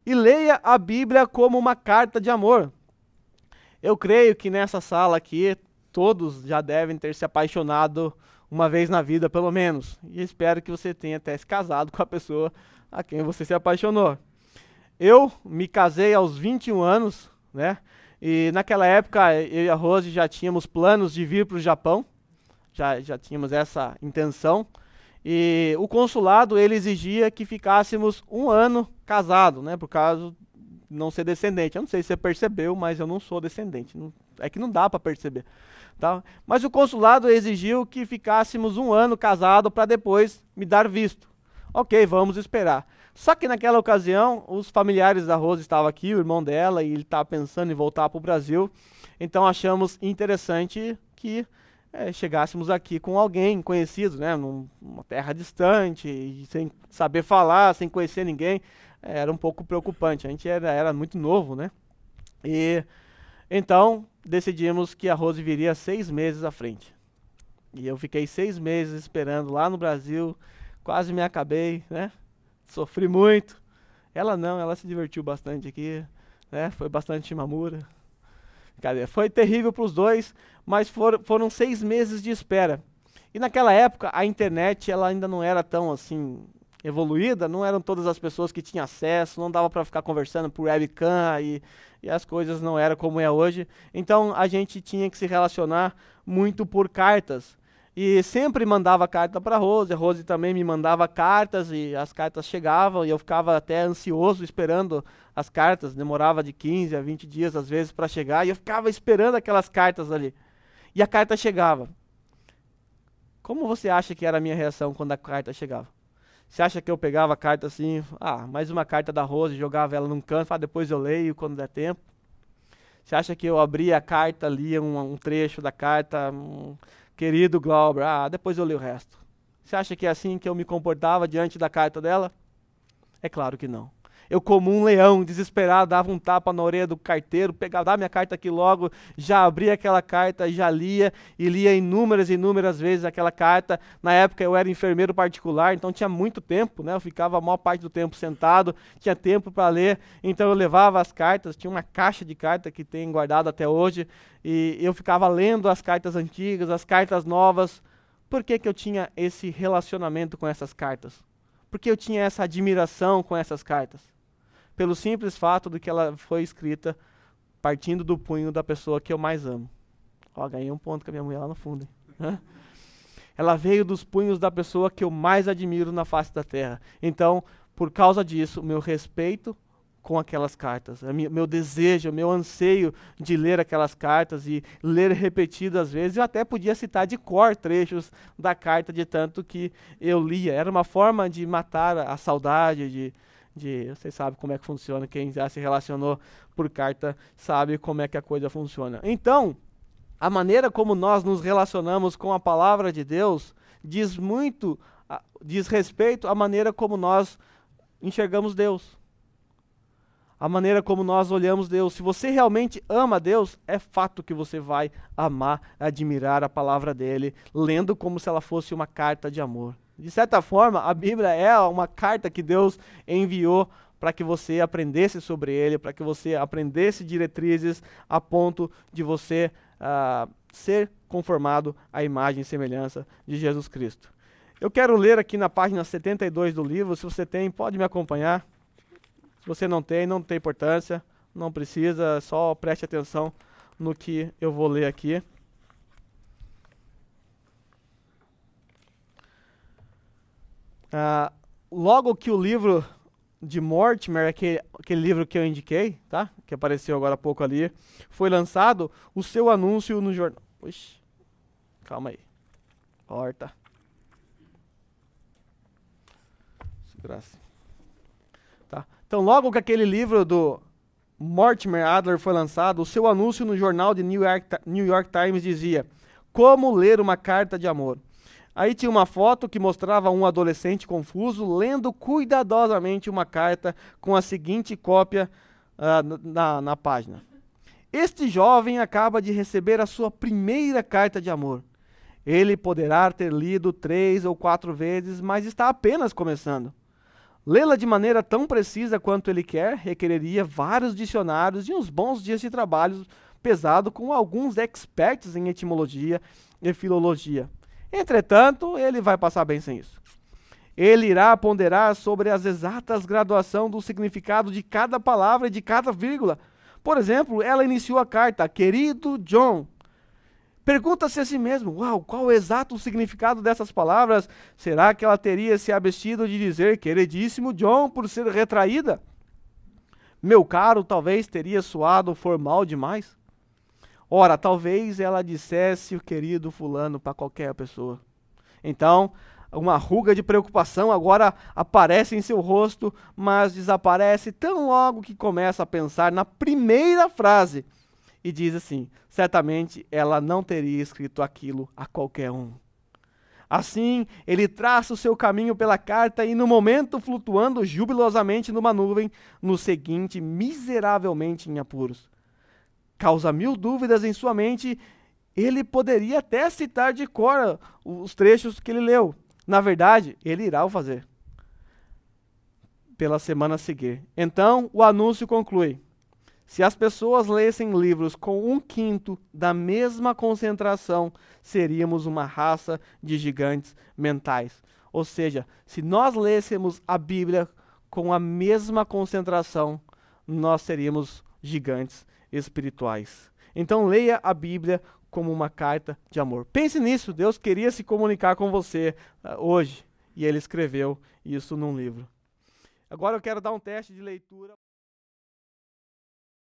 e leia a Bíblia como uma carta de amor. Eu creio que nessa sala aqui, todos já devem ter se apaixonado uma vez na vida, pelo menos. E espero que você tenha até se casado com a pessoa a quem você se apaixonou. Eu me casei aos 21 anos, né? E naquela época eu e a Rose já tínhamos planos de vir para o Japão, já tínhamos essa intenção. E o consulado ele exigia que ficássemos um ano casado, né? Por causa de não ser descendente. Eu não sei se você percebeu, mas eu não sou descendente. É que não dá para perceber. Tá? Mas o consulado exigiu que ficássemos um ano casado para depois me dar visto. Ok, vamos esperar. Só que naquela ocasião, os familiares da Rose estavam aqui, o irmão dela, e ele estava pensando em voltar para o Brasil. Então achamos interessante que chegássemos aqui com alguém conhecido, né, numa terra distante, sem saber falar, sem conhecer ninguém. Era um pouco preocupante. A gente era muito novo, né? E então decidimos que a Rose viria 6 meses à frente. E eu fiquei 6 meses esperando lá no Brasil, quase me acabei, né? Sofri muito. Ela não, ela se divertiu bastante aqui, né? Foi bastante chimamura. Foi terrível para os dois, mas foram 6 meses de espera. E naquela época a internet ela ainda não era tão assim evoluída, não eram todas as pessoas que tinham acesso, não dava para ficar conversando por webcam e as coisas não eram como é hoje. Então a gente tinha que se relacionar muito por cartas. E sempre mandava carta para a Rose também me mandava cartas e as cartas chegavam e eu ficava até ansioso esperando as cartas, demorava de 15 a 20 dias às vezes para chegar e eu ficava esperando aquelas cartas ali. E a carta chegava. Como você acha que era a minha reação quando a carta chegava? Você acha que eu pegava a carta assim, mais uma carta da Rose, jogava ela num canto, depois eu leio quando der tempo? Você acha que eu abria a carta, lia um trecho da carta, querido Glauber, depois eu leio o resto? Você acha que é assim que eu me comportava diante da carta dela? É claro que não. Eu, como um leão desesperado, dava um tapa na orelha do carteiro, pegava, dá minha carta aqui logo, já abria aquela carta, já lia, e lia inúmeras e inúmeras vezes aquela carta. Na época eu era enfermeiro particular, então tinha muito tempo, né? Eu ficava a maior parte do tempo sentado, tinha tempo para ler, então eu levava as cartas, tinha uma caixa de carta que tem guardado até hoje, e eu ficava lendo as cartas antigas, as cartas novas. Por que que eu tinha esse relacionamento com essas cartas? Por que eu tinha essa admiração com essas cartas? Pelo simples fato de que ela foi escrita partindo do punho da pessoa que eu mais amo. Ganhei um ponto com a minha mulher lá no fundo. Ela veio dos punhos da pessoa que eu mais admiro na face da terra. Então, por causa disso, meu respeito com aquelas cartas, meu desejo, meu anseio de ler aquelas cartas e ler repetidas vezes, eu até podia citar de cor trechos da carta de tanto que eu lia. Era uma forma de matar a saudade, vocês sabem como é que funciona, quem já se relacionou por carta sabe como é que a coisa funciona. Então, a maneira como nós nos relacionamos com a palavra de Deus diz respeito à maneira como nós enxergamos Deus. A maneira como nós olhamos Deus. Se você realmente ama Deus, é fato que você vai amar, admirar a palavra dele, lendo como se ela fosse uma carta de amor. De certa forma, a Bíblia é uma carta que Deus enviou para que você aprendesse sobre ele, para que você aprendesse diretrizes a ponto de você ser conformado à imagem e semelhança de Jesus Cristo. Eu quero ler aqui na página 72 do livro, se você tem, pode me acompanhar. Se você não tem importância, não precisa, só preste atenção no que eu vou ler aqui. Logo que o livro de Mortimer, aquele livro que eu indiquei, tá? Que apareceu agora há pouco ali, foi lançado, o seu anúncio no jornal. Puxa, calma aí. Horta. Segurança. Tá? Então, logo que aquele livro do Mortimer Adler foi lançado, o seu anúncio no jornal de New York Times dizia: como ler uma carta de amor. Aí tinha uma foto que mostrava um adolescente confuso lendo cuidadosamente uma carta com a seguinte cópia na página. Este jovem acaba de receber a sua primeira carta de amor. Ele poderá ter lido 3 ou 4 vezes, mas está apenas começando. Lê-la de maneira tão precisa quanto ele quer requereria vários dicionários e uns bons dias de trabalho pesado com alguns experts em etimologia e filologia. Entretanto, ele vai passar bem sem isso. Ele irá ponderar sobre as exatas graduação do significado de cada palavra e de cada vírgula. Por exemplo, ela iniciou a carta, querido John. Pergunta-se a si mesmo, uau, qual o exato significado dessas palavras? Será que ela teria se abstido de dizer queridíssimo John por ser retraída? Meu caro talvez teria soado formal demais? Ora, talvez ela dissesse o querido fulano para qualquer pessoa. Então, uma ruga de preocupação agora aparece em seu rosto, mas desaparece tão logo que começa a pensar na primeira frase. E diz assim, certamente ela não teria escrito aquilo a qualquer um. Assim, ele traça o seu caminho pela carta e no momento flutuando jubilosamente numa nuvem, no seguinte, miseravelmente em apuros. Causa mil dúvidas em sua mente, ele poderia até citar de cor os trechos que ele leu. Na verdade, ele irá o fazer pela semana a seguir. Então, o anúncio conclui. Se as pessoas lessem livros com 1/5 da mesma concentração, seríamos uma raça de gigantes mentais. Ou seja, se nós lêssemos a Bíblia com a mesma concentração, nós seríamos gigantes espirituais. Então leia a Bíblia como uma carta de amor. Pense nisso, Deus queria se comunicar com você hoje, e ele escreveu isso num livro. Agora eu quero dar um teste de leitura.